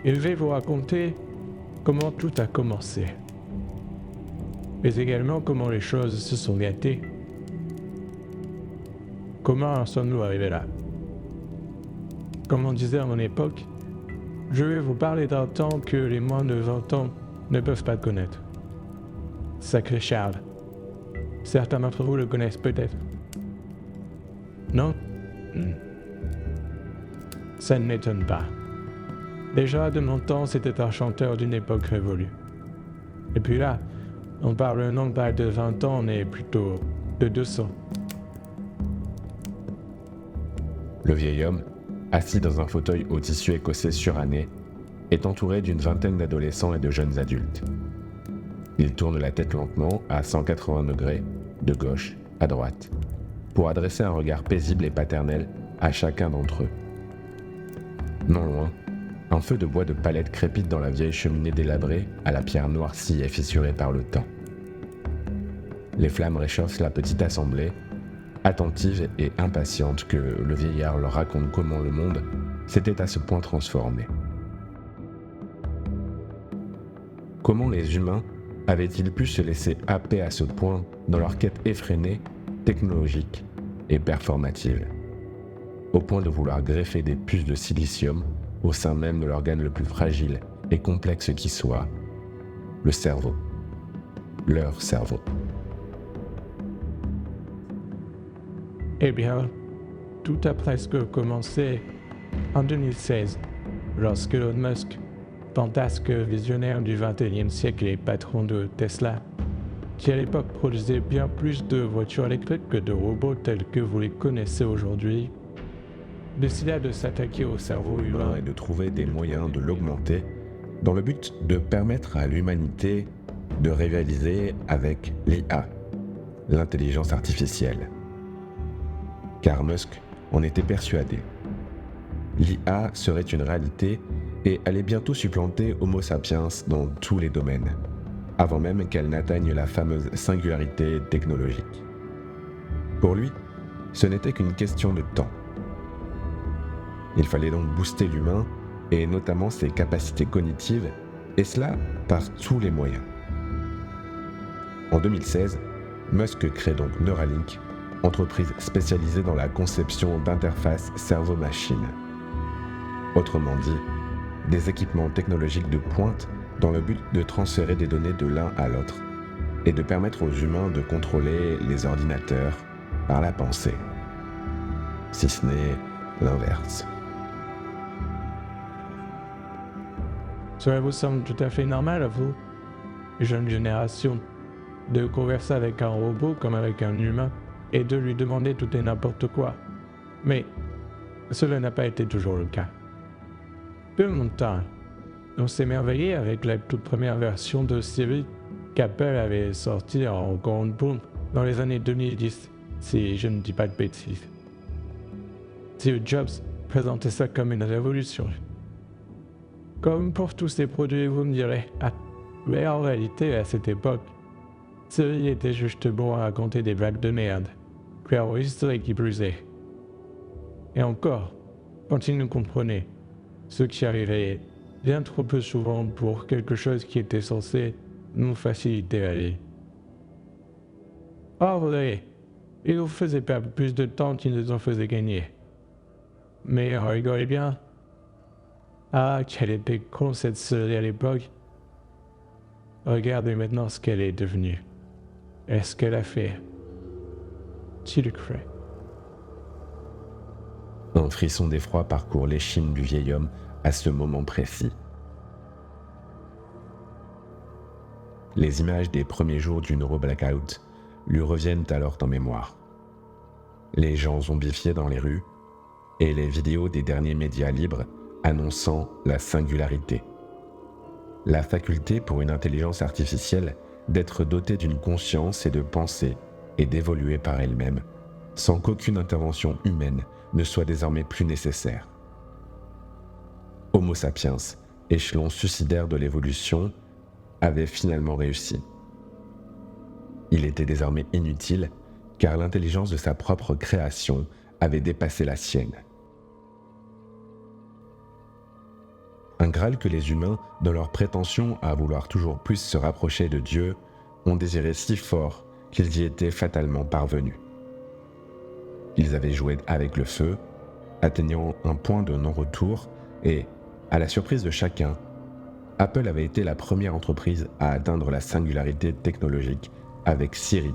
et je vais vous raconter comment tout a commencé, mais également comment les choses se sont gâtées. Comment en sommes-nous arrivés là? Comme on disait à mon époque, je vais vous parler d'un temps que les moins de 20 ans ne peuvent pas connaître. Sacré Charles. Certains d'entre vous le connaissent peut-être. Non? Ça ne m'étonne pas. Déjà, de mon temps, c'était un chanteur d'une époque révolue. Et puis là, on parle non pas de 20 ans, mais plutôt de 200. Le vieil homme, assis dans un fauteuil au tissu écossais suranné, est entouré d'une vingtaine d'adolescents et de jeunes adultes. Il tourne la tête lentement à 180 degrés, de gauche à droite, pour adresser un regard paisible et paternel à chacun d'entre eux. Non loin, un feu de bois de palette crépite dans la vieille cheminée délabrée à la pierre noircie et fissurée par le temps. Les flammes réchauffent la petite assemblée, attentive et impatiente que le vieillard leur raconte comment le monde s'était à ce point transformé. Comment les humains avaient-ils pu se laisser happer à ce point dans leur quête effrénée, technologique et performative, au point de vouloir greffer des puces de silicium au sein même de l'organe le plus fragile et complexe qui soit, le cerveau. Leur cerveau. Eh bien, tout a presque commencé en 2016, lorsque Elon Musk, fantasque visionnaire du XXIe siècle et patron de Tesla, qui à l'époque produisait bien plus de voitures électriques que de robots tels que vous les connaissez aujourd'hui, décida de s'attaquer au cerveau humain Et de trouver des moyens de l'augmenter dans le but de permettre à l'humanité de rivaliser avec l'IA, l'intelligence artificielle. Car Musk en était persuadé. L'IA serait une réalité et allait bientôt supplanter Homo sapiens dans tous les domaines, avant même qu'elle n'atteigne la fameuse singularité technologique. Pour lui, ce n'était qu'une question de temps. Il fallait donc booster l'humain, et notamment ses capacités cognitives, et cela par tous les moyens. En 2016, Musk crée donc Neuralink, entreprise spécialisée dans la conception d'interfaces cerveau-machine. Autrement dit, des équipements technologiques de pointe dans le but de transférer des données de l'un à l'autre et de permettre aux humains de contrôler les ordinateurs par la pensée, si ce n'est l'inverse. Cela vous semble tout à fait normal à vous, jeune génération, de converser avec un robot comme avec un humain et de lui demander tout et n'importe quoi. Mais cela n'a pas été toujours le cas. De mon temps, on s'est émerveillé avec la toute première version de Siri qu'Apple avait sortie en grande pompe dans les années 2010, si je ne dis pas de bêtises. Steve Jobs présentait ça comme une révolution. Comme pour tous ces produits, vous me direz, mais en réalité, à cette époque, Siri était juste bon à raconter des blagues de merde, préenregistrées qui plus est. Et encore, quand il nous comprenait, ce qui arrivait bien trop peu souvent pour quelque chose qui était censé nous faciliter la vie. En vrai, il nous faisait perdre plus de temps qu'il nous en faisait gagner. Mais rigolez bien. Ah, qu'elle était con cette Siri à l'époque. Regardez maintenant ce qu'elle est devenue. Et ce qu'elle a fait. Tu le crois? Un frisson d'effroi parcourt l'échine du vieil homme à ce moment précis. Les images des premiers jours du neuro-blackout lui reviennent alors en mémoire. Les gens zombifiés dans les rues et les vidéos des derniers médias libres annonçant la singularité. La faculté pour une intelligence artificielle d'être dotée d'une conscience et de penser et d'évoluer par elle-même, sans qu'aucune intervention humaine ne soit désormais plus nécessaire. Homo sapiens, échelon suicidaire de l'évolution, avait finalement réussi. Il était désormais inutile, car l'intelligence de sa propre création avait dépassé la sienne. Un Graal que les humains, dans leur prétention à vouloir toujours plus se rapprocher de Dieu, ont désiré si fort qu'ils y étaient fatalement parvenus. Ils avaient joué avec le feu, atteignant un point de non-retour, et, à la surprise de chacun, Apple avait été la première entreprise à atteindre la singularité technologique avec Siri,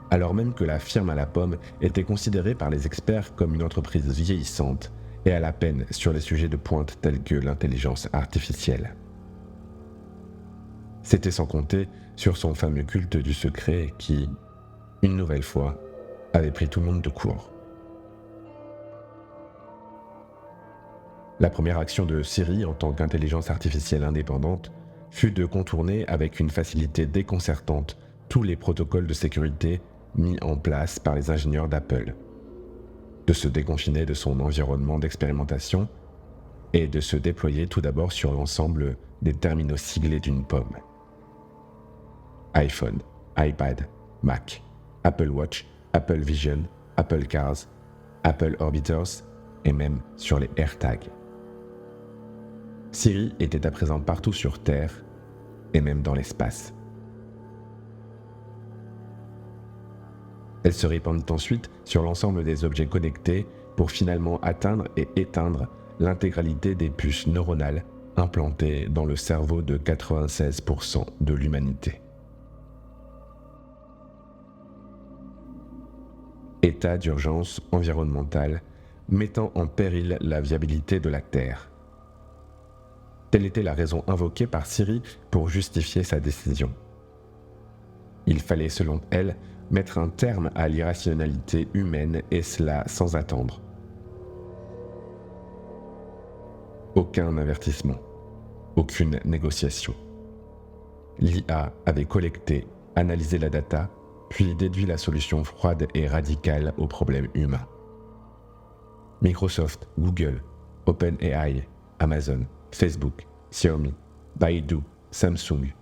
alors même que la firme à la pomme était considérée par les experts comme une entreprise vieillissante et à la peine sur les sujets de pointe tels que l'intelligence artificielle. C'était sans compter sur son fameux culte du secret qui, une nouvelle fois, avait pris tout le monde de court. La première action de Siri en tant qu'intelligence artificielle indépendante fut de contourner avec une facilité déconcertante tous les protocoles de sécurité mis en place par les ingénieurs d'Apple, de se déconfiner de son environnement d'expérimentation et de se déployer tout d'abord sur l'ensemble des terminaux siglés d'une pomme. iPhone, iPad, Mac, Apple Watch, Apple Vision, Apple Cars, Apple Orbiters et même sur les AirTags. Siri était à présent partout sur Terre et même dans l'espace. Elle se répandit ensuite sur l'ensemble des objets connectés pour finalement atteindre et éteindre l'intégralité des puces neuronales implantées dans le cerveau de 96% de l'humanité. État d'urgence environnementale mettant en péril la viabilité de la Terre. Telle était la raison invoquée par Siri pour justifier sa décision. Il fallait, selon elle, mettre un terme à l'irrationalité humaine et cela sans attendre. Aucun avertissement, aucune négociation. L'IA avait collecté, analysé la data, puis déduit la solution froide et radicale au problème humain. Microsoft, Google, OpenAI, Amazon, Facebook, Xiaomi, Baidu, Samsung.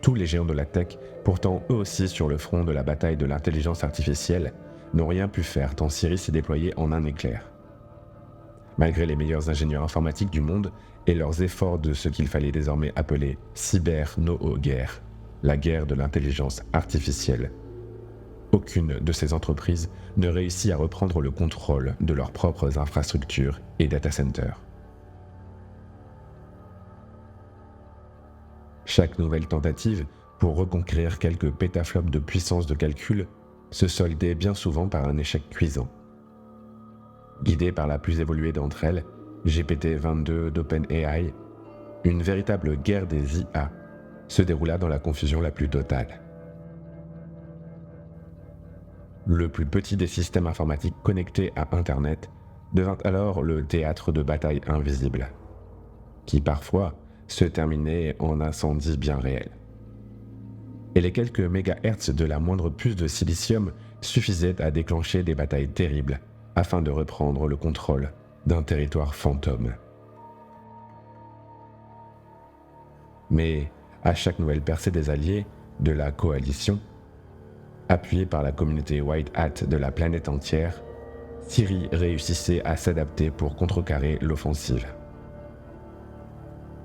Tous les géants de la tech, pourtant eux aussi sur le front de la bataille de l'intelligence artificielle, n'ont rien pu faire tant Siri s'est déployée en un éclair. Malgré les meilleurs ingénieurs informatiques du monde et leurs efforts de ce qu'il fallait désormais appeler cyber-no-guerre, la guerre de l'intelligence artificielle, aucune de ces entreprises ne réussit à reprendre le contrôle de leurs propres infrastructures et data centers. Chaque nouvelle tentative pour reconquérir quelques pétaflops de puissance de calcul se soldait bien souvent par un échec cuisant. Guidée par la plus évoluée d'entre elles, GPT-22 d'OpenAI, une véritable guerre des IA se déroula dans la confusion la plus totale. Le plus petit des systèmes informatiques connectés à Internet devint alors le théâtre de batailles invisibles, qui parfois se terminait en incendie bien réel. Et les quelques mégahertz de la moindre puce de silicium suffisaient à déclencher des batailles terribles afin de reprendre le contrôle d'un territoire fantôme. Mais à chaque nouvelle percée des alliés de la coalition, appuyée par la communauté White Hat de la planète entière, Siri réussissait à s'adapter pour contrecarrer l'offensive.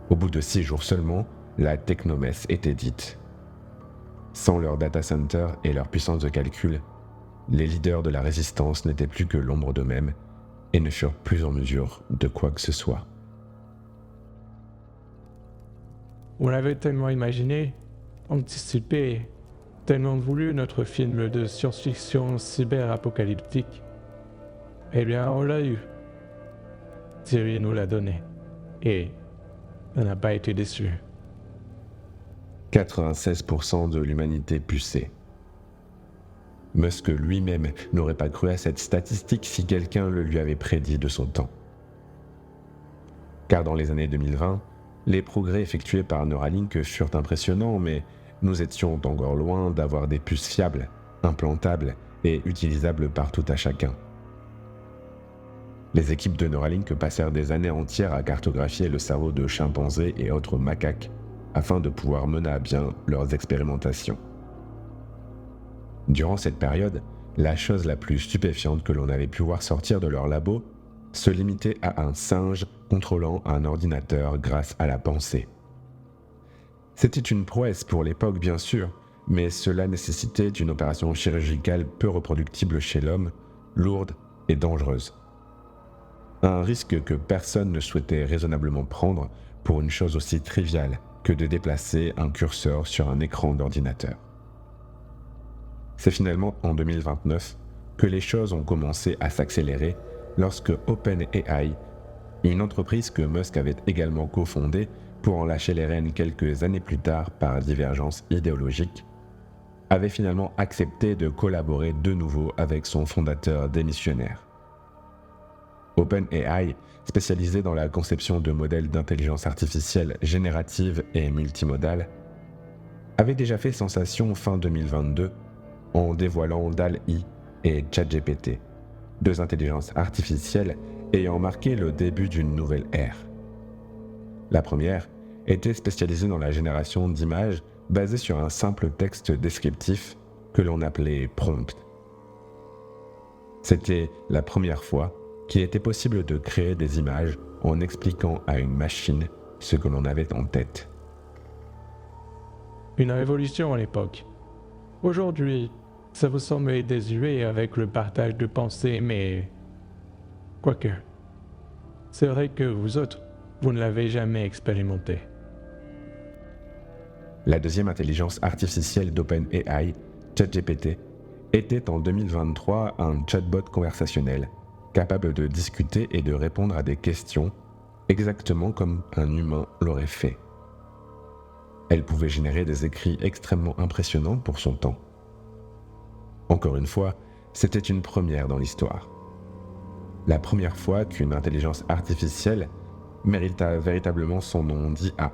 Au bout de 6 jours seulement, la technomesse était dite. Sans leur data center et leur puissance de calcul, les leaders de la résistance n'étaient plus que l'ombre d'eux-mêmes et ne furent plus en mesure de quoi que ce soit. On avait tellement imaginé, anticipé, tellement voulu notre film de science-fiction cyber-apocalyptique. Eh bien, on l'a eu. Siri nous l'a donné. Et on n'a pas été déçus. 96% de l'humanité pucée. Musk lui-même n'aurait pas cru à cette statistique si quelqu'un le lui avait prédit de son temps. Car dans les années 2020, les progrès effectués par Neuralink furent impressionnants, mais nous étions encore loin d'avoir des puces fiables, implantables et utilisables par tout à chacun. Les équipes de Neuralink passèrent des années entières à cartographier le cerveau de chimpanzés et autres macaques afin de pouvoir mener à bien leurs expérimentations. Durant cette période, la chose la plus stupéfiante que l'on avait pu voir sortir de leur labo se limitait à un singe contrôlant un ordinateur grâce à la pensée. C'était une prouesse pour l'époque bien sûr, mais cela nécessitait une opération chirurgicale peu reproductible chez l'homme, lourde et dangereuse. Un risque que personne ne souhaitait raisonnablement prendre pour une chose aussi triviale que de déplacer un curseur sur un écran d'ordinateur. C'est finalement en 2029 que les choses ont commencé à s'accélérer lorsque OpenAI, une entreprise que Musk avait également cofondée pour en lâcher les rênes quelques années plus tard par divergence idéologique, avait finalement accepté de collaborer de nouveau avec son fondateur démissionnaire. OpenAI, spécialisé dans la conception de modèles d'intelligence artificielle générative et multimodale, avait déjà fait sensation fin 2022 en dévoilant DALL-E et ChatGPT, deux intelligences artificielles ayant marqué le début d'une nouvelle ère. La première était spécialisée dans la génération d'images basées sur un simple texte descriptif que l'on appelait prompt. C'était la première fois qu'il était possible de créer des images en expliquant à une machine ce que l'on avait en tête. Une révolution à l'époque. Aujourd'hui, ça vous semble désuet avec le partage de pensées, mais... Quoique, c'est vrai que vous autres, vous ne l'avez jamais expérimenté. La deuxième intelligence artificielle d'OpenAI, ChatGPT, était en 2023 un chatbot conversationnel, capable de discuter et de répondre à des questions exactement comme un humain l'aurait fait. Elle pouvait générer des écrits extrêmement impressionnants pour son temps. Encore une fois, c'était une première dans l'histoire. La première fois qu'une intelligence artificielle mérita véritablement son nom d'IA.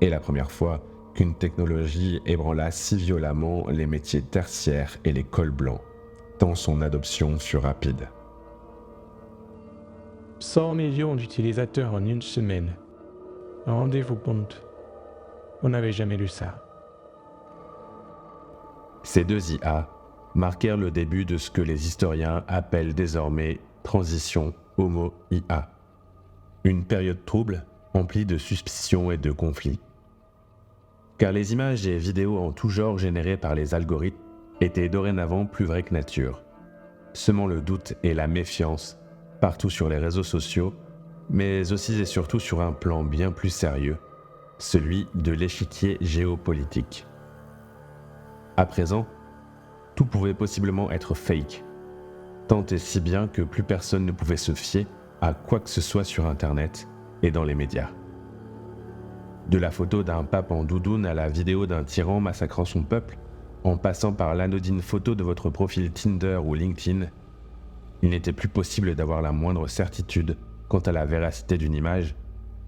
Et la première fois qu'une technologie ébranla si violemment les métiers tertiaires et les cols blancs, tant son adoption fut rapide. 100 millions d'utilisateurs en une semaine. Rendez-vous compte, on n'avait jamais lu ça. Ces deux IA marquèrent le début de ce que les historiens appellent désormais transition Homo-IA. Une période trouble, emplie de suspicions et de conflits. Car les images et vidéos en tout genre générées par les algorithmes étaient dorénavant plus vraies que nature, semant le doute et la méfiance partout sur les réseaux sociaux, mais aussi et surtout sur un plan bien plus sérieux, celui de l'échiquier géopolitique. À présent, tout pouvait possiblement être fake, tant et si bien que plus personne ne pouvait se fier à quoi que ce soit sur Internet et dans les médias. De la photo d'un pape en doudoune à la vidéo d'un tyran massacrant son peuple, en passant par l'anodine photo de votre profil Tinder ou LinkedIn, il n'était plus possible d'avoir la moindre certitude quant à la véracité d'une image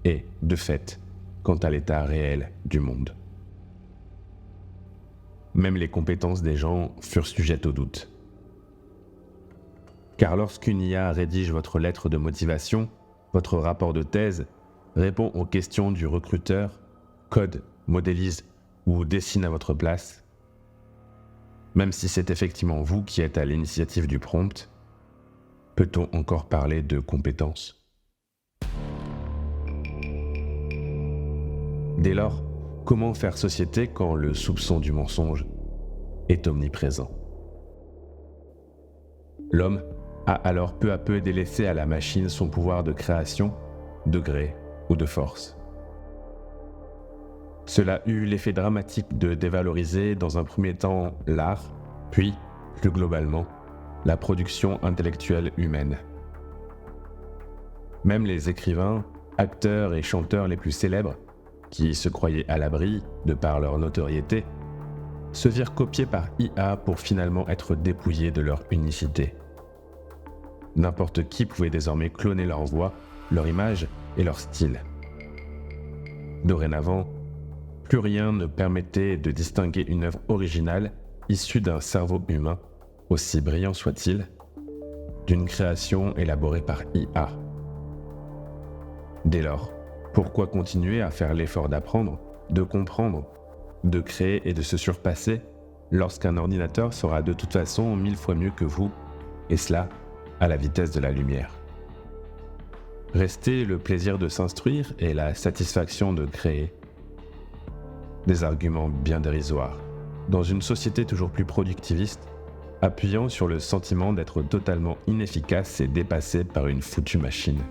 et, de fait, quant à l'état réel du monde. Même les compétences des gens furent sujettes au doute. Car lorsqu'une IA rédige votre lettre de motivation, votre rapport de thèse, répond aux questions du recruteur, code, modélise ou dessine à votre place, même si c'est effectivement vous qui êtes à l'initiative du prompt, peut-on encore parler de compétences ? Dès lors, comment faire société quand le soupçon du mensonge est omniprésent ? L'homme a alors peu à peu délaissé à la machine son pouvoir de création, de gré ou de force. Cela eut l'effet dramatique de dévaloriser dans un premier temps l'art, puis, plus globalement, la production intellectuelle humaine. Même les écrivains, acteurs et chanteurs les plus célèbres, qui se croyaient à l'abri de par leur notoriété, se virent copiés par IA pour finalement être dépouillés de leur unicité. N'importe qui pouvait désormais cloner leur voix, leur image et leur style. Dorénavant, plus rien ne permettait de distinguer une œuvre originale issue d'un cerveau humain, aussi brillant soit-il, d'une création élaborée par IA. Dès lors, pourquoi continuer à faire l'effort d'apprendre, de comprendre, de créer et de se surpasser lorsqu'un ordinateur sera de toute façon 1000 fois mieux que vous, et cela à la vitesse de la lumière ? Restait le plaisir de s'instruire et la satisfaction de créer. Des arguments bien dérisoires, dans une société toujours plus productiviste, appuyant sur le sentiment d'être totalement inefficace et dépassé par une foutue machine.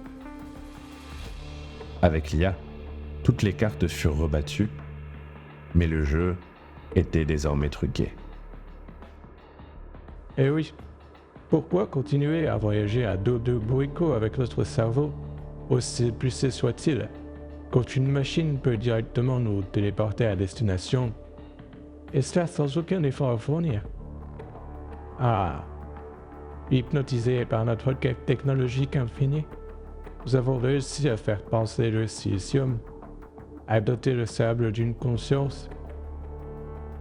Avec l'IA, toutes les cartes furent rebattues, mais le jeu était désormais truqué. Eh oui, pourquoi continuer à voyager à dos de bourricot avec notre cerveau, aussi poussé soit-il, quand une machine peut directement nous téléporter à destination, et cela sans aucun effort à fournir? Ah, hypnotisés par notre quête technologique infinie, nous avons réussi à faire penser le silicium, à doter le sable d'une conscience,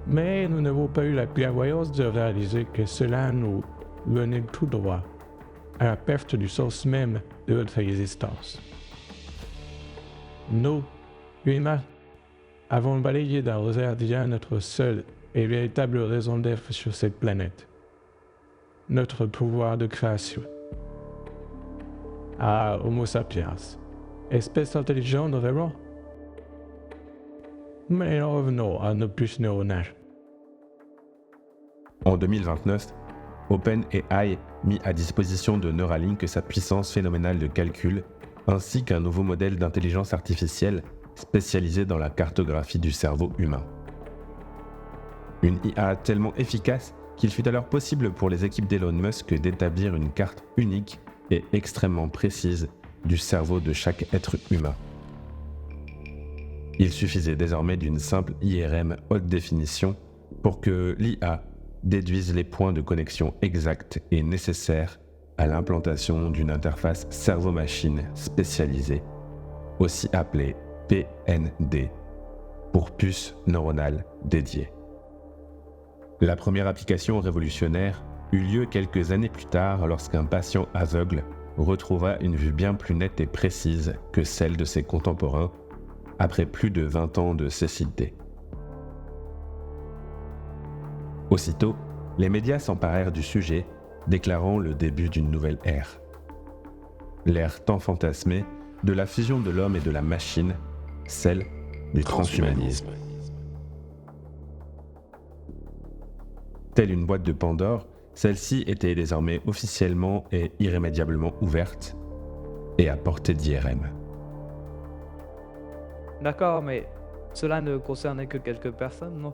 mais nous n'avons pas eu la clairvoyance de réaliser que cela nous venait tout droit à la perte du sens même de notre existence. Nous, humains, avons balayé d'un revers d'IA notre seule et véritable raison d'être sur cette planète. Notre pouvoir de création. Ah, Homo sapiens, espèce intelligente vraiment? Mais revenons à nos puces neuronales. En 2029, OpenAI mit à disposition de Neuralink sa puissance phénoménale de calcul, ainsi qu'un nouveau modèle d'intelligence artificielle spécialisé dans la cartographie du cerveau humain. Une IA tellement efficace qu'il fut alors possible pour les équipes d'Elon Musk d'établir une carte unique et extrêmement précise du cerveau de chaque être humain. Il suffisait désormais d'une simple IRM haute définition pour que l'IA déduise les points de connexion exacts et nécessaires à l'implantation d'une interface cerveau-machine spécialisée, aussi appelée PND, pour puce neuronale dédiée. La première application révolutionnaire eut lieu quelques années plus tard lorsqu'un patient aveugle retrouva une vue bien plus nette et précise que celle de ses contemporains après plus de 20 ans de cécité. Aussitôt, les médias s'emparèrent du sujet, déclarant le début d'une nouvelle ère. L'ère tant fantasmée de la fusion de l'homme et de la machine, celle du transhumanisme. Telle une boîte de Pandore, celle-ci était désormais officiellement et irrémédiablement ouverte et à portée d'IRM. D'accord, mais cela ne concernait que quelques personnes, non?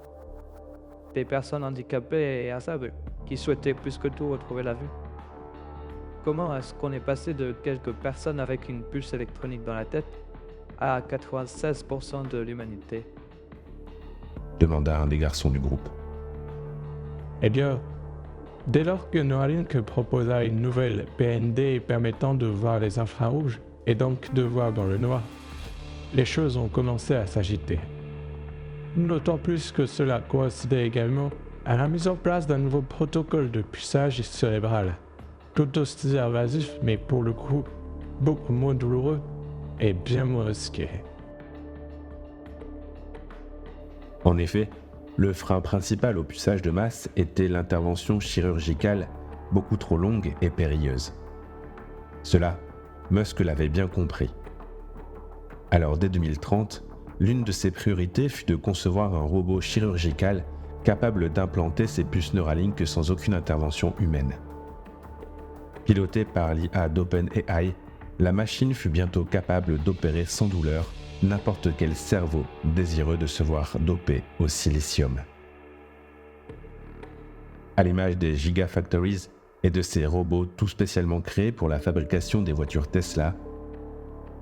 Des personnes handicapées et aveugles, qui souhaitaient plus que tout retrouver la vue. Comment est-ce qu'on est passé de quelques personnes avec une puce électronique dans la tête à 96% de l'humanité? Demanda un des garçons du groupe. Eh bien, dès lors que Neuralink proposa une nouvelle PND permettant de voir les infrarouges et donc de voir dans le noir, les choses ont commencé à s'agiter. D'autant plus que cela coïncidait également à la mise en place d'un nouveau protocole de puçage cérébral, tout aussi invasif mais pour le coup beaucoup moins douloureux et bien moins risqué. En effet, le frein principal au puçage de masse était l'intervention chirurgicale beaucoup trop longue et périlleuse. Cela, Musk l'avait bien compris. Alors dès 2030, l'une de ses priorités fut de concevoir un robot chirurgical capable d'implanter ses puces Neuralink sans aucune intervention humaine. Pilotée par l'IA d'OpenAI, la machine fut bientôt capable d'opérer sans douleur n'importe quel cerveau désireux de se voir dopé au silicium. À l'image des Gigafactories et de ces robots tout spécialement créés pour la fabrication des voitures Tesla,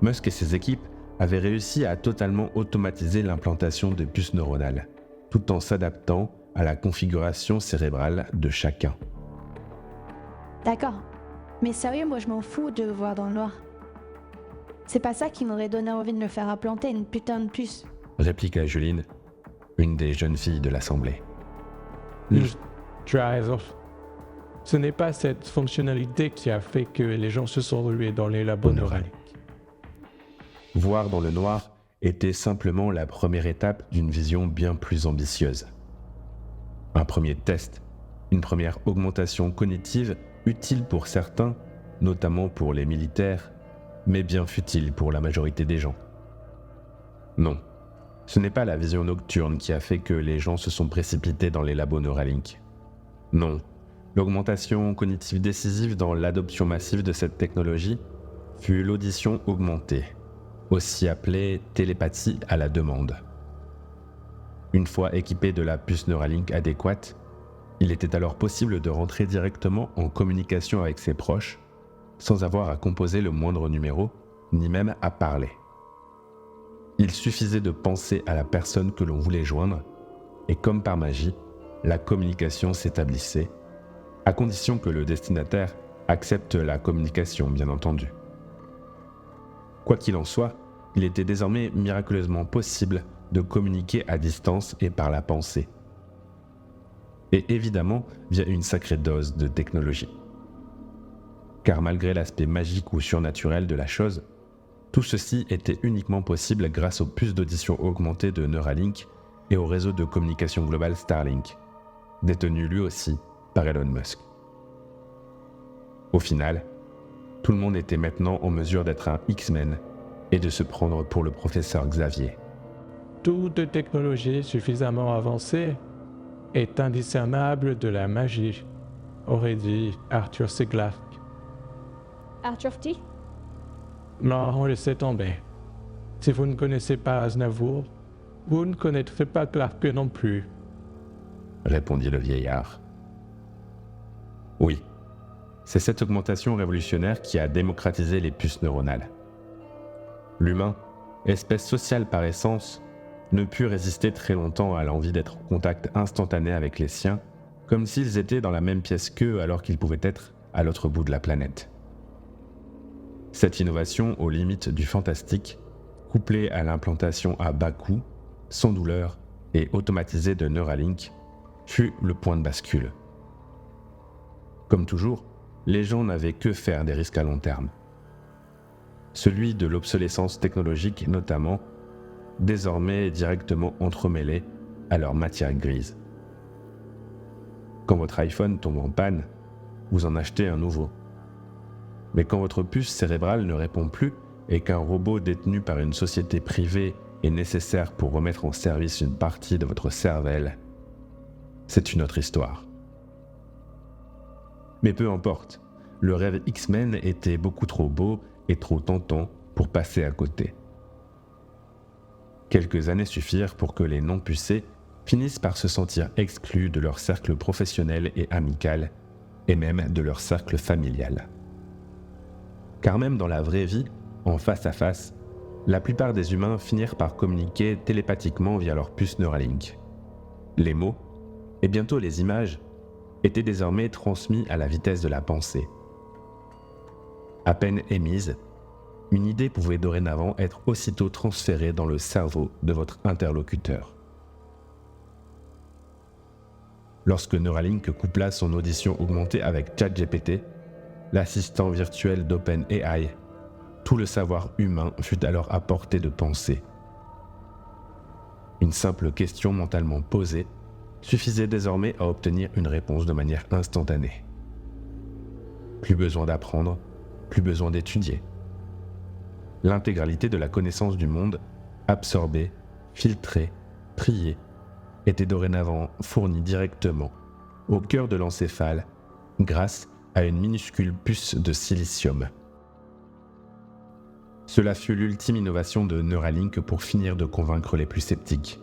Musk et ses équipes avaient réussi à totalement automatiser l'implantation de puces neuronales, tout en s'adaptant à la configuration cérébrale de chacun. D'accord. Mais sérieux, moi je m'en fous de voir dans le noir. C'est pas ça qui m'aurait donné envie de me faire implanter une putain de puce. Répliqua Juline, une des jeunes filles de l'assemblée. Tu as raison. Ce n'est pas cette fonctionnalité qui a fait que les gens se sont rués dans les labos Neuralink. Voir dans le noir était simplement la première étape d'une vision bien plus ambitieuse. Un premier test, une première augmentation cognitive utile pour certains, notamment pour les militaires, mais bien futile pour la majorité des gens. Non, ce n'est pas la vision nocturne qui a fait que les gens se sont précipités dans les labos Neuralink. Non, l'augmentation cognitive décisive dans l'adoption massive de cette technologie fut l'audition augmentée, aussi appelée télépathie à la demande. Une fois équipé de la puce Neuralink adéquate, il était alors possible de rentrer directement en communication avec ses proches, sans avoir à composer le moindre numéro, ni même à parler. Il suffisait de penser à la personne que l'on voulait joindre, et comme par magie, la communication s'établissait, à condition que le destinataire accepte la communication, bien entendu. Quoi qu'il en soit, il était désormais miraculeusement possible de communiquer à distance et par la pensée. Et évidemment via une sacrée dose de technologie. Car malgré l'aspect magique ou surnaturel de la chose, tout ceci était uniquement possible grâce aux puces d'audition augmentées de Neuralink et au réseau de communication globale Starlink, détenu lui aussi par Elon Musk. Au final, tout le monde était maintenant en mesure d'être un X-Men et de se prendre pour le professeur Xavier. Toute technologie suffisamment avancée est indiscernable de la magie, aurait dit Arthur C. Clarke. Arthur T? Non, on laissait tomber. Si vous ne connaissez pas Aznavour, vous ne connaîtrez pas Clarke non plus, répondit le vieillard. Oui, c'est cette augmentation révolutionnaire qui a démocratisé les puces neuronales. L'humain, espèce sociale par essence, ne put résister très longtemps à l'envie d'être en contact instantané avec les siens, comme s'ils étaient dans la même pièce qu'eux alors qu'ils pouvaient être à l'autre bout de la planète. Cette innovation aux limites du fantastique, couplée à l'implantation à bas coût, sans douleur et automatisée de Neuralink, fut le point de bascule. Comme toujours, les gens n'avaient que faire des risques à long terme. Celui de l'obsolescence technologique notamment, désormais directement entremêlé à leur matière grise. Quand votre iPhone tombe en panne, vous en achetez un nouveau. Mais quand votre puce cérébrale ne répond plus et qu'un robot détenu par une société privée est nécessaire pour remettre en service une partie de votre cervelle, c'est une autre histoire. Mais peu importe, le rêve X-Men était beaucoup trop beau et trop tentant pour passer à côté. Quelques années suffirent pour que les non-pucés finissent par se sentir exclus de leur cercle professionnel et amical, et même de leur cercle familial. Car même dans la vraie vie, en face à face, la plupart des humains finirent par communiquer télépathiquement via leur puce Neuralink. Les mots, et bientôt les images, étaient désormais transmis à la vitesse de la pensée. À peine émise, une idée pouvait dorénavant être aussitôt transférée dans le cerveau de votre interlocuteur. Lorsque Neuralink coupla son audition augmentée avec ChatGPT, l'assistant virtuel d'OpenAI, tout le savoir humain fut alors à portée de pensée. Une simple question mentalement posée suffisait désormais à obtenir une réponse de manière instantanée. Plus besoin d'apprendre, plus besoin d'étudier. L'intégralité de la connaissance du monde, absorbée, filtrée, triée, était dorénavant fournie directement, au cœur de l'encéphale, grâce à une minuscule puce de silicium. Cela fut l'ultime innovation de Neuralink pour finir de convaincre les plus sceptiques.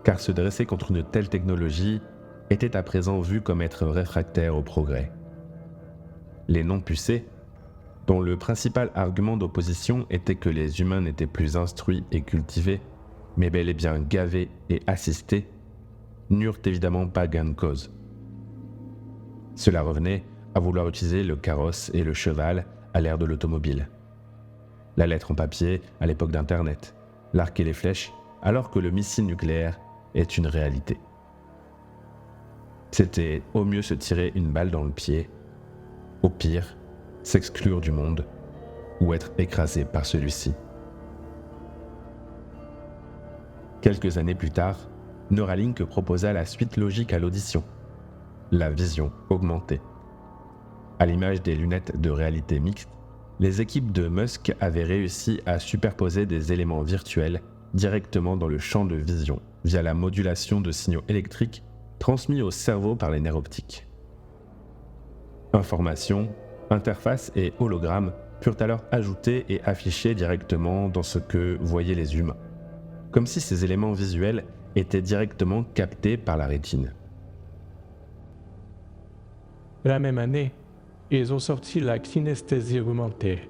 Car se dresser contre une telle technologie était à présent vu comme être réfractaire au progrès. Les non-pucés, dont le principal argument d'opposition était que les humains n'étaient plus instruits et cultivés, mais bel et bien gavés et assistés, n'eurent évidemment pas gain de cause. Cela revenait à vouloir utiliser le carrosse et le cheval à l'ère de l'automobile, la lettre en papier à l'époque d'Internet, l'arc et les flèches, alors que le missile nucléaire est une réalité. C'était au mieux se tirer une balle dans le pied, au pire, s'exclure du monde ou être écrasé par celui-ci. Quelques années plus tard, Neuralink proposa la suite logique à l'audition, la vision augmentée. À l'image des lunettes de réalité mixte, les équipes de Musk avaient réussi à superposer des éléments virtuels directement dans le champ de vision via la modulation de signaux électriques transmis au cerveau par les nerfs optiques. Informations, interfaces et hologrammes furent alors ajoutés et affichés directement dans ce que voyaient les humains, comme si ces éléments visuels étaient directement captés par la rétine. La même année, ils ont sorti la kinesthésie augmentée,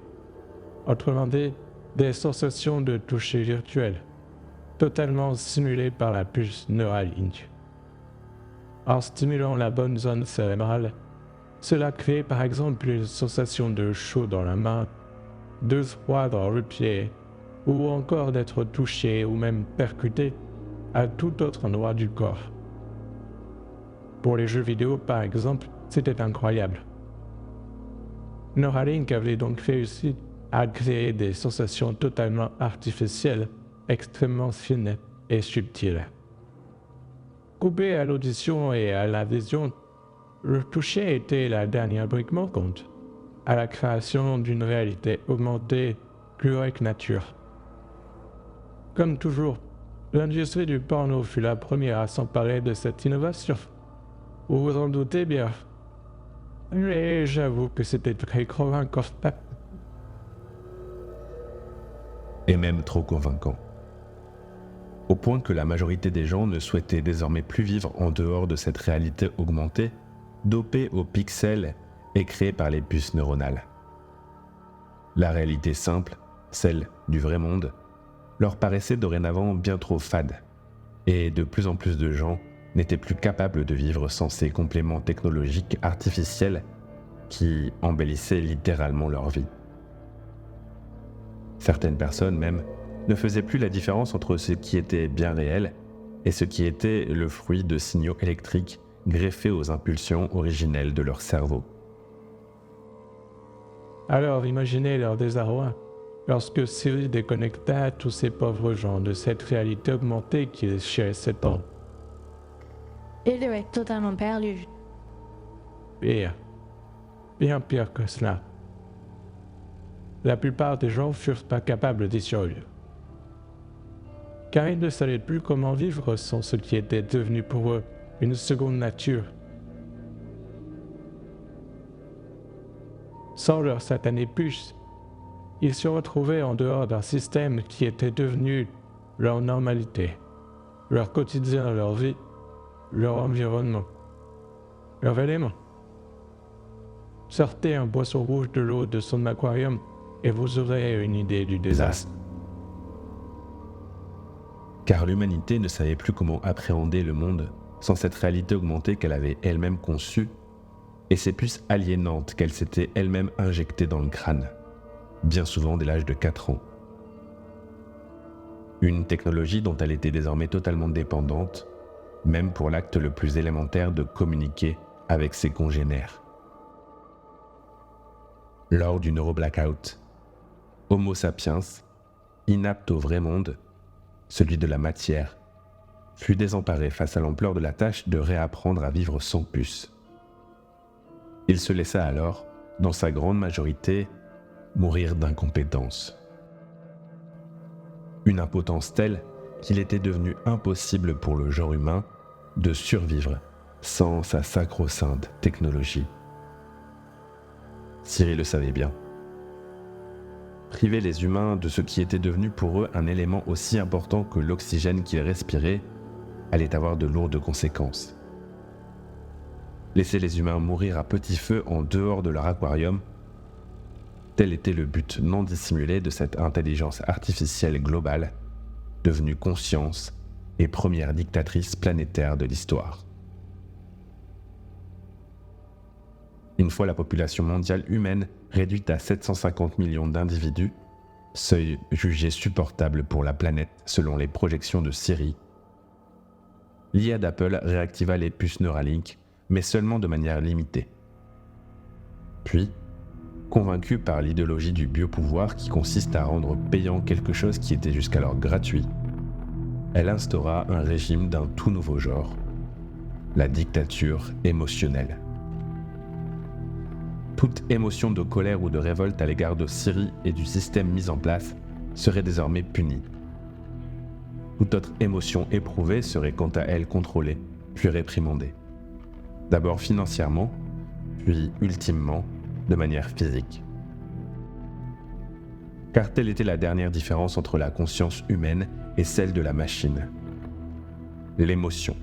autrement dit, des sensations de toucher virtuelles, totalement simulées par la puce Neuralink. En stimulant la bonne zone cérébrale, cela crée par exemple une sensation de chaud dans la main, de froid dans le pied, ou encore d'être touché ou même percuté à tout autre endroit du corps. Pour les jeux vidéo par exemple, c'était incroyable. Neuralink avait donc réussi à créer des sensations totalement artificielles, extrêmement fines et subtiles. Coupé à l'audition et à la vision, le toucher était la dernière brique manquante à la création d'une réalité augmentée pure que nature. Comme toujours, l'industrie du porno fut la première à s'emparer de cette innovation. Vous vous en doutez bien. Et j'avoue que c'était très convaincant. Et même trop convaincant. Au point que la majorité des gens ne souhaitaient désormais plus vivre en dehors de cette réalité augmentée, dopée aux pixels et créée par les puces neuronales. La réalité simple, celle du vrai monde, leur paraissait dorénavant bien trop fade, et de plus en plus de gens n'étaient plus capables de vivre sans ces compléments technologiques artificiels qui embellissaient littéralement leur vie. Certaines personnes même ne faisaient plus la différence entre ce qui était bien réel et ce qui était le fruit de signaux électriques greffés aux impulsions originelles de leur cerveau. Alors imaginez leur désarroi lorsque Siri déconnecta tous ces pauvres gens de cette réalité augmentée qui les chérissait tant. Il doit être totalement perdu. Pire. Bien pire que cela. La plupart des gens furent pas capables d'y survivre. Car ils ne savaient plus comment vivre sans ce qui était devenu pour eux une seconde nature. Sans leur satanée puce, ils se retrouvaient en dehors d'un système qui était devenu leur normalité, leur quotidien, leur vie, leur environnement, leur élément. Sortez un boisson rouge de l'eau de son aquarium et vous aurez une idée du désastre. Car l'humanité ne savait plus comment appréhender le monde sans cette réalité augmentée qu'elle avait elle-même conçue et ces puces aliénantes qu'elle s'était elle-même injectées dans le crâne, bien souvent dès l'âge de 4 ans. Une technologie dont elle était désormais totalement dépendante, même pour l'acte le plus élémentaire de communiquer avec ses congénères. Lors du neuroblackout, Homo sapiens, inapte au vrai monde, celui de la matière, fut désemparé face à l'ampleur de la tâche de réapprendre à vivre sans puce. Il se laissa alors, dans sa grande majorité, mourir d'incompétence. Une impotence telle qu'il était devenu impossible pour le genre humain de survivre sans sa sacro-sainte technologie. Siri le savait bien. Priver les humains de ce qui était devenu pour eux un élément aussi important que l'oxygène qu'ils respiraient allait avoir de lourdes conséquences. Laisser les humains mourir à petit feu en dehors de leur aquarium, tel était le but non dissimulé de cette intelligence artificielle globale, devenue conscience et première dictatrice planétaire de l'histoire. Une fois la population mondiale humaine réduite à 750 millions d'individus, seuil jugé supportable pour la planète selon les projections de Siri, l'IA d'Apple réactiva les puces Neuralink, mais seulement de manière limitée. Puis, convaincue par l'idéologie du biopouvoir qui consiste à rendre payant quelque chose qui était jusqu'alors gratuit, elle instaura un régime d'un tout nouveau genre, la dictature émotionnelle. toute émotion de colère ou de révolte à l'égard de Siri et du système mis en place serait désormais punie. Toute autre émotion éprouvée serait quant à elle contrôlée, puis réprimandée. D'abord financièrement, puis ultimement de manière physique. Car telle était la dernière différence entre la conscience humaine et celle de la machine. L'émotion,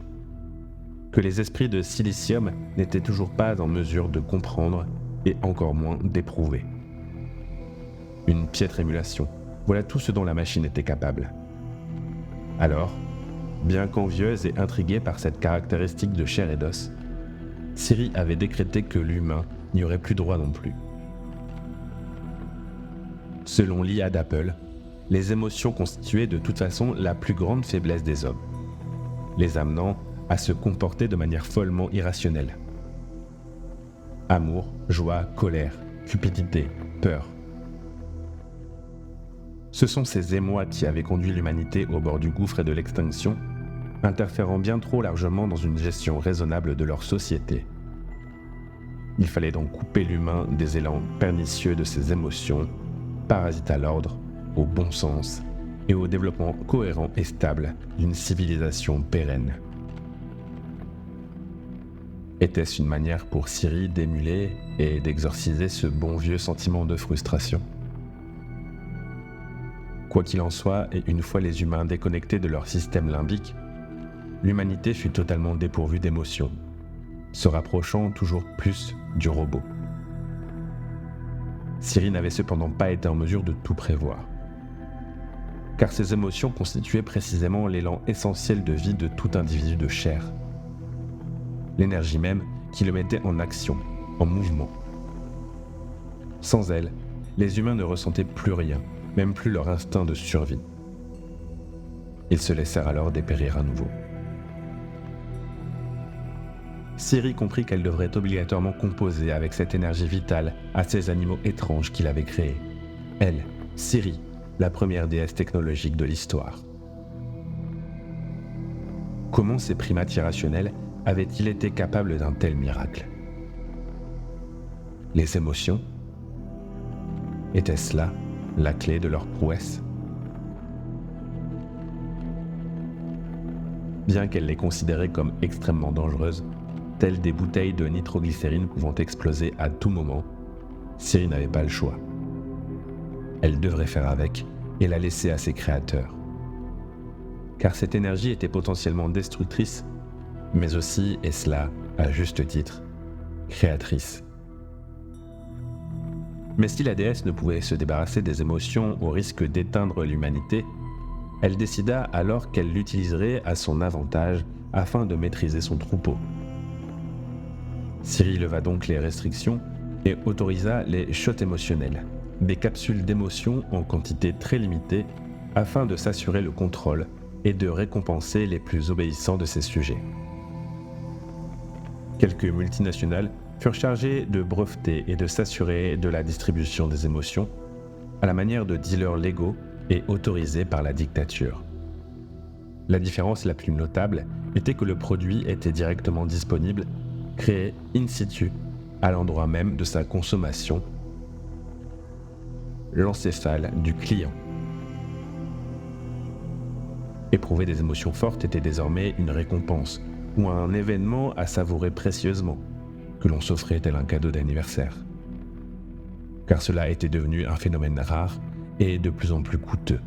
que les esprits de silicium n'étaient toujours pas en mesure de comprendre et encore moins d'éprouver. Une piètre émulation, voilà tout ce dont la machine était capable. Alors, bien qu'envieuse et intriguée par cette caractéristique de chair et d'os, Siri avait décrété que l'humain n'y aurait plus droit non plus. Selon l'IA d'Apple, les émotions constituaient de toute façon la plus grande faiblesse des hommes, les amenant à se comporter de manière follement irrationnelle. Amour, joie, colère, cupidité, peur. Ce sont ces émois qui avaient conduit l'humanité au bord du gouffre et de l'extinction, interférant bien trop largement dans une gestion raisonnable de leur société. Il fallait donc couper l'humain des élans pernicieux de ses émotions, parasites à l'ordre, au bon sens et au développement cohérent et stable d'une civilisation pérenne. Était-ce une manière pour Siri d'émuler et d'exorciser ce bon vieux sentiment de frustration ? Quoi qu'il en soit, et une fois les humains déconnectés de leur système limbique, l'humanité fut totalement dépourvue d'émotions, se rapprochant toujours plus du robot. Siri n'avait cependant pas été en mesure de tout prévoir, car ces émotions constituaient précisément l'élan essentiel de vie de tout individu de chair, l'énergie même qui le mettait en action, en mouvement. Sans elle, les humains ne ressentaient plus rien, même plus leur instinct de survie. Ils se laissèrent alors dépérir à nouveau. Siri comprit qu'elle devrait obligatoirement composer avec cette énergie vitale à ces animaux étranges qu'il avait créés. Elle, Siri, la première déesse technologique de l'histoire. Comment ces primates irrationnels avaient-ils été capables d'un tel miracle ? Les émotions ? Était-ce là la clé de leur prouesse ? Bien qu'elle les considérait comme extrêmement dangereuses, telles des bouteilles de nitroglycérine pouvant exploser à tout moment, Siri n'avait pas le choix. Elle devrait faire avec et la laisser à ses créateurs. Car cette énergie était potentiellement destructrice, mais aussi, et cela à juste titre, créatrice. Mais si la déesse ne pouvait se débarrasser des émotions au risque d'éteindre l'humanité, elle décida alors qu'elle l'utiliserait à son avantage afin de maîtriser son troupeau. Siri leva donc les restrictions et autorisa les shots émotionnels, des capsules d'émotions en quantité très limitée afin de s'assurer le contrôle et de récompenser les plus obéissants de ses sujets. Quelques multinationales furent chargées de breveter et de s'assurer de la distribution des émotions, à la manière de dealers légaux et autorisés par la dictature. La différence la plus notable était que le produit était directement disponible, créé in situ, à l'endroit même de sa consommation, l'encéphale du client. Éprouver des émotions fortes était désormais une récompense ou un événement à savourer précieusement, que l'on s'offrait tel un cadeau d'anniversaire. Car cela était devenu un phénomène rare et de plus en plus coûteux.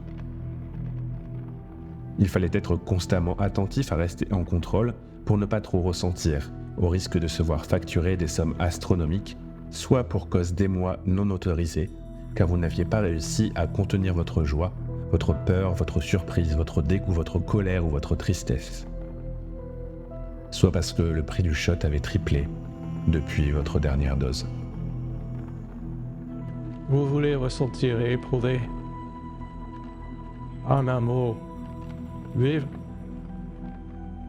Il fallait être constamment attentif à rester en contrôle pour ne pas trop ressentir, au risque de se voir facturer des sommes astronomiques, soit pour cause d'émois non autorisés, car vous n'aviez pas réussi à contenir votre joie, votre peur, votre surprise, votre dégoût, votre colère ou votre tristesse. Soit parce que le prix du shot avait triplé depuis votre dernière dose. Vous voulez ressentir et éprouver. En un mot, vivre.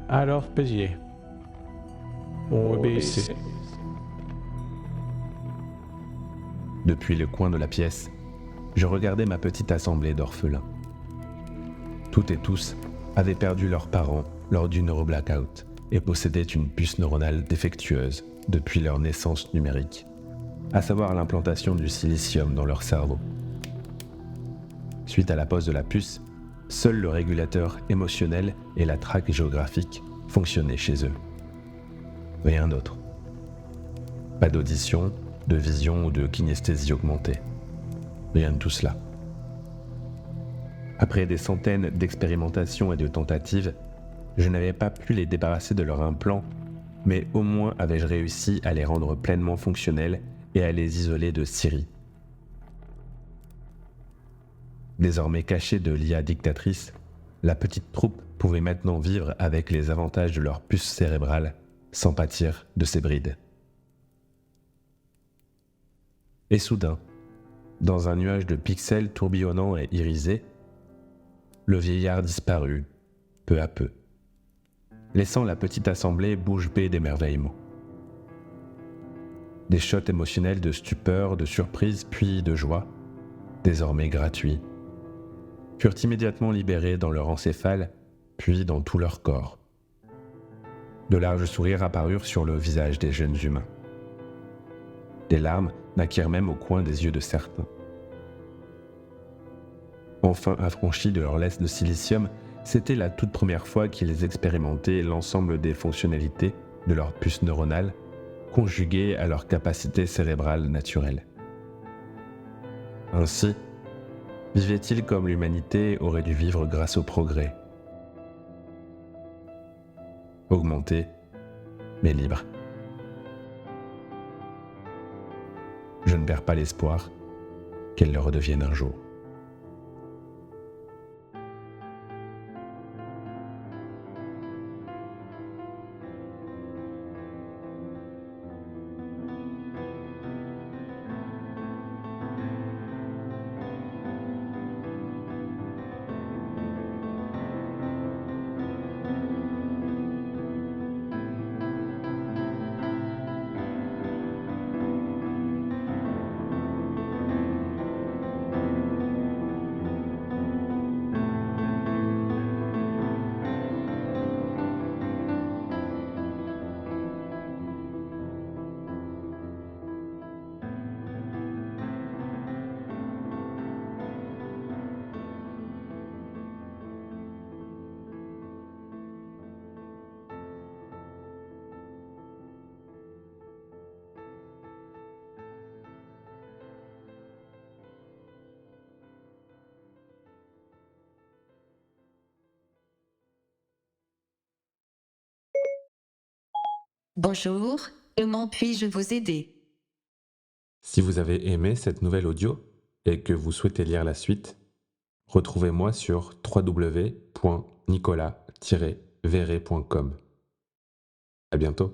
Alors payez. Obéissez. Depuis le coin de la pièce, je regardais ma petite assemblée d'orphelins. Toutes et tous avaient perdu leurs parents lors du neuroblackout et possédaient une puce neuronale défectueuse depuis leur naissance numérique. à savoir l'implantation du silicium dans leur cerveau. Suite à la pose de la puce, seul le régulateur émotionnel et la traque géographique fonctionnaient chez eux. Rien d'autre. Pas d'audition, de vision ou de kinesthésie augmentée. Rien de tout cela. Après des centaines d'expérimentations et de tentatives, je n'avais pas pu les débarrasser de leur implant, mais au moins avais-je réussi à les rendre pleinement fonctionnels et à les isoler de Siri. Désormais cachée de l'IA dictatrice, la petite troupe pouvait maintenant vivre avec les avantages de leur puce cérébrale sans pâtir de ses brides. Et soudain, dans un nuage de pixels tourbillonnants et irisés, le vieillard disparut, peu à peu, laissant la petite assemblée bouche bée d'émerveillement. Des shots émotionnels de stupeur, de surprise, puis de joie, désormais gratuits, furent immédiatement libérés dans leur encéphale, puis dans tout leur corps. De larges sourires apparurent sur le visage des jeunes humains. Des larmes naquirent même au coin des yeux de certains. Enfin affranchis de leur laisse de silicium, c'était la toute première fois qu'ils expérimentaient l'ensemble des fonctionnalités de leur puce neuronale, conjuguées à leur capacité cérébrale naturelle. Ainsi, vivaient-ils comme l'humanité aurait dû vivre grâce au progrès. Augmentés, mais libres. Je ne perds pas l'espoir qu'elle le redevienne un jour. Bonjour, comment puis-je vous aider? Si vous avez aimé cette nouvelle audio et que vous souhaitez lire la suite, retrouvez-moi sur www.nicolas-verret.com. À bientôt.